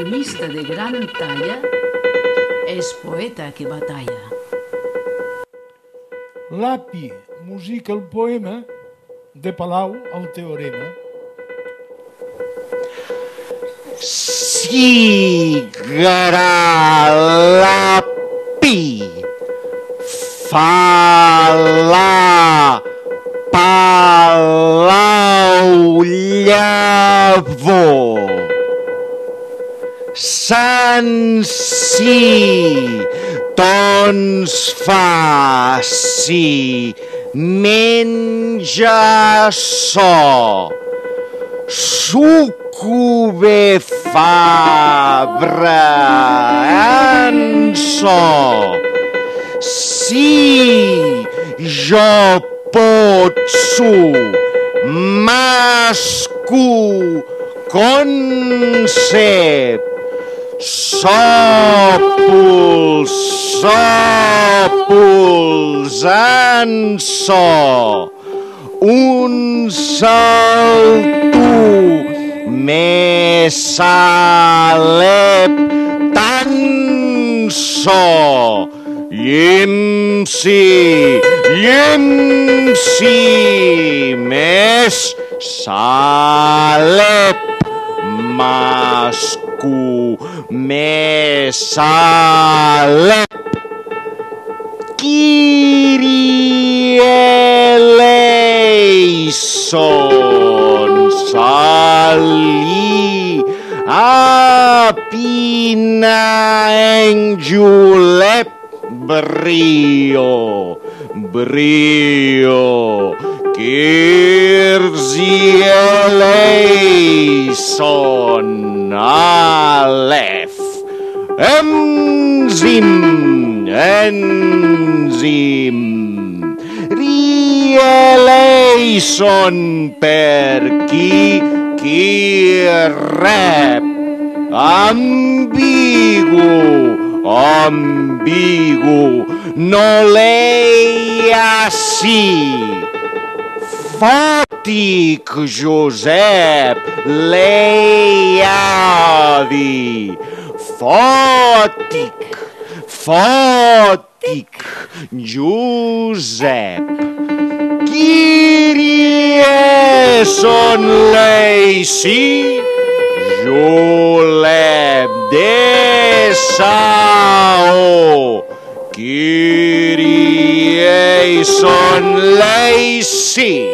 cronista de gran talla és poeta que batalla. L'Api musica el poema, de Palau al teorema. Sigarà l'Api, fa la Palau llavor, Sant Sí, doncs faci, menja so, suco bé fabre en so. Si jo potso masco concep, sòpols en so, un salto més salep tan so, llimsi més salep, masco més salep, Kyrie eleison, sali apina enjulep, brio, Kirzi eleison, alef, enzim, rieleison per qui rep, ambigu, no leia si, fòtic Josep, leiavi, fòtic Josep, Kyrie son leisi, Jolep de Sao, Kyrie son leisi.